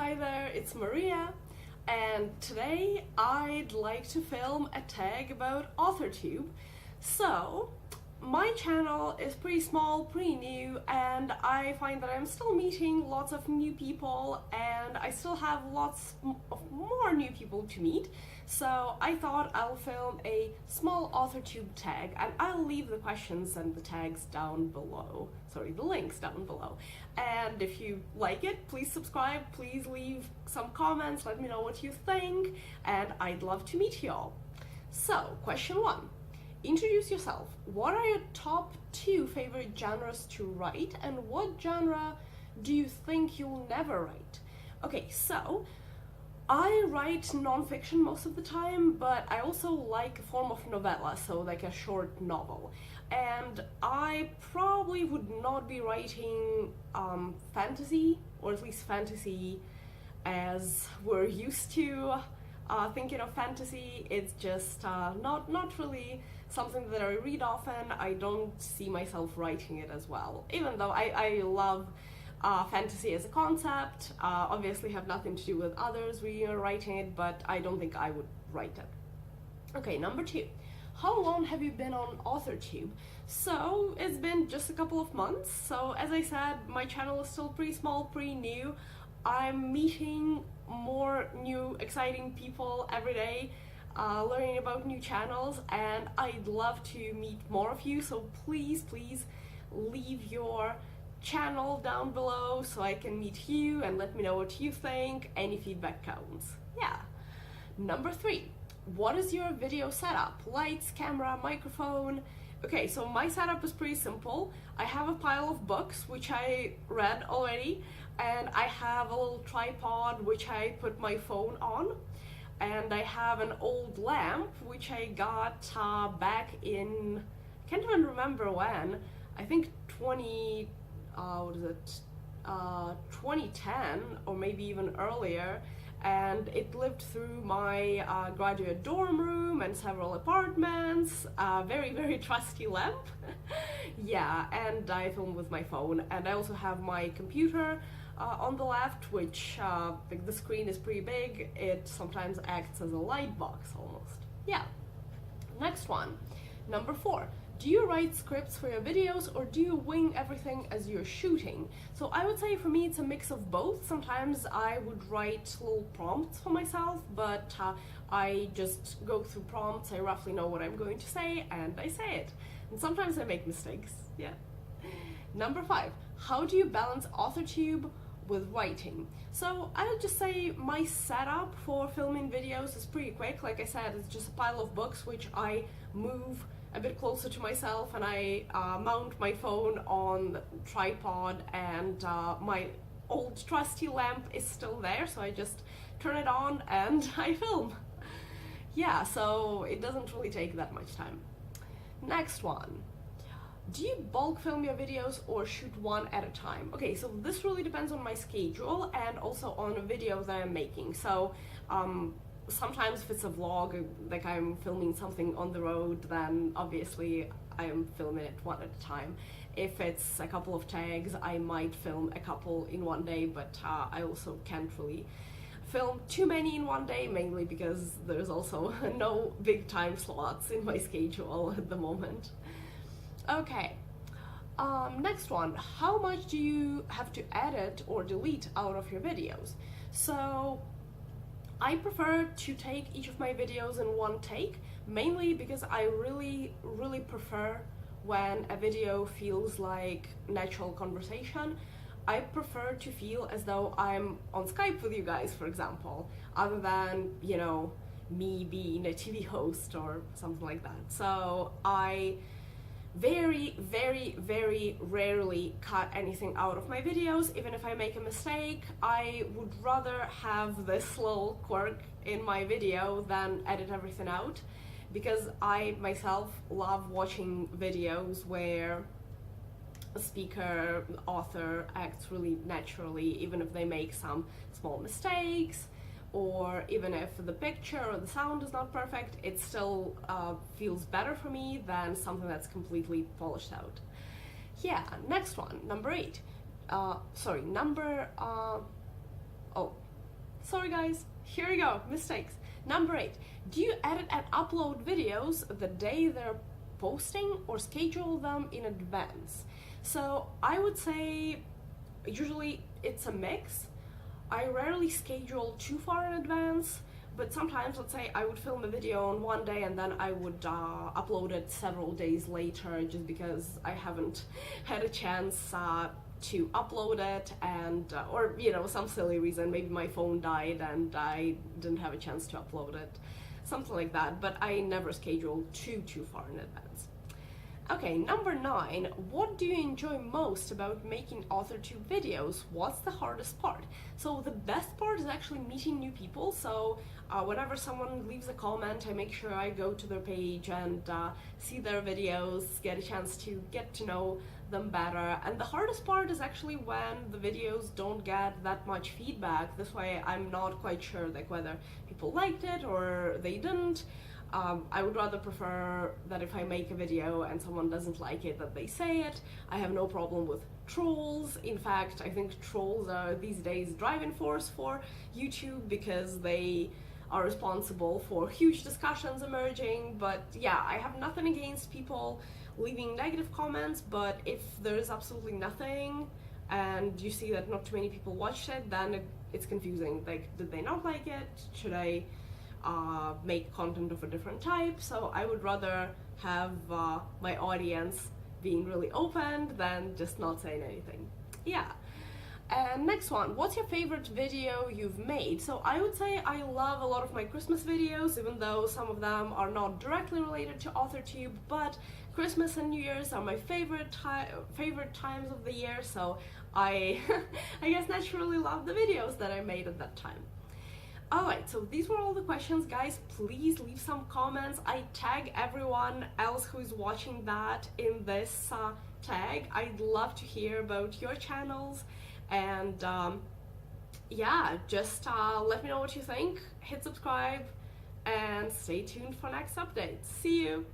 Hi there, it's Maria, and today I'd like to film a tag about AuthorTube. So, my channel is pretty small, pretty new, and I find that I'm still meeting lots of new people and I still have lots of more new people to meet. So I thought I'll film a small AuthorTube tag, and I'll leave the questions and the tags down below. Sorry, the links down below. And if you like it, please subscribe, please leave some comments, let me know what you think, and I'd love to meet you all. So, question 1. Introduce yourself. What are your top 2 favorite genres to write, and what genre do you think you'll never write? Okay, so I write nonfiction most of the time, but I also like a form of novella, so like a short novel. And I probably would not be writing fantasy, or at least fantasy as we're used to thinking of fantasy. It's just not really something that I read often. I don't see myself writing it as well, even though I love fantasy as a concept. Obviously have nothing to do with others reading or writing it, but I don't think I would write it. Okay, number 2. How long have you been on AuthorTube? So it's been just a couple of months. So as I said, my channel is still pretty small, pretty new. I'm meeting more new exciting people every day, learning about new channels, and I'd love to meet more of you. So please leave your channel down below so I can meet you and let me know what you think. Any feedback counts. Yeah. Number 3. What is your video setup? Lights, camera, microphone? Okay, so my setup is pretty simple. I have a pile of books which I read already, and I have a little tripod which I put my phone on, and I have an old lamp which I got back in, I can't even remember when, I think 2010 or maybe even earlier, and it lived through my graduate dorm room and several apartments. Very trusty lamp. Yeah, and I film with my phone, and I also have my computer on the left, which the screen is pretty big. It sometimes acts as a light box almost. Yeah. Next one. Number 4. Do you write scripts for your videos, or do you wing everything as you're shooting? So I would say for me it's a mix of both. Sometimes I would write little prompts for myself, but I just go through prompts, I roughly know what I'm going to say, and I say it. And sometimes I make mistakes, yeah. Number 5, how do you balance AuthorTube with writing? So I would just say my setup for filming videos is pretty quick. Like I said, it's just a pile of books which I move a bit closer to myself, and I mount my phone on the tripod, and my old trusty lamp is still there, so I just turn it on and I film. Yeah, so it doesn't really take that much time. Next one. Do you bulk film your videos or shoot one at a time? Okay, so this really depends on my schedule and also on a video that I'm making. So sometimes if it's a vlog, like I'm filming something on the road, then obviously I'm filming it one at a time. If it's a couple of tags, I might film a couple in one day, but I also can't really film too many in one day, mainly because there's also no big time slots in my schedule at the moment. Okay, next one. How much do you have to edit or delete out of your videos? So I prefer to take each of my videos in one take, mainly because I really prefer when a video feels like natural conversation. I prefer to feel as though I'm on Skype with you guys, for example, other than, you know, me being a TV host or something like that. So I very rarely cut anything out of my videos. Even if I make a mistake, I would rather have this little quirk in my video than edit everything out, because I myself love watching videos where a speaker, author acts really naturally, even if they make some small mistakes, or even if the picture or the sound is not perfect, it still feels better for me than something that's completely polished out. Yeah, next one, number 8. Sorry guys, here we go, mistakes. Number 8, do you edit and upload videos the day they're posting or schedule them in advance? So I would say usually it's a mix. I rarely schedule too far in advance, but sometimes, let's say I would film a video on one day and then I would upload it several days later just because I haven't had a chance to upload it, and or you know, some silly reason, maybe my phone died and I didn't have a chance to upload it, something like that. But I never schedule too far in advance. Okay, number 9, what do you enjoy most about making AuthorTube videos? What's the hardest part? So the best part is actually meeting new people. So whenever someone leaves a comment, I make sure I go to their page and see their videos, get a chance to get to know them better. And the hardest part is actually when the videos don't get that much feedback. This way I'm not quite sure like whether people liked it or they didn't. I would rather prefer that if I make a video and someone doesn't like it, that they say it. I have no problem with trolls. In fact, I think trolls are these days driving force for YouTube because they are responsible for huge discussions emerging. But yeah, I have nothing against people leaving negative comments, but if there's absolutely nothing and you see that not too many people watched it, then it's confusing. Like, did they not like it? Should I make content of a different type? So I would rather have my audience being really open than just not saying anything. Yeah. And next one, what's your favorite video you've made? So I would say I love a lot of my Christmas videos, even though some of them are not directly related to AuthorTube, but Christmas and New Year's are my favorite times of the year, so I guess naturally love the videos that I made at that time. Alright, so these were all the questions, guys. Please leave some comments. I tag everyone else who is watching that in this tag. I'd love to hear about your channels, and yeah, just let me know what you think. Hit subscribe and stay tuned for next updates. See you!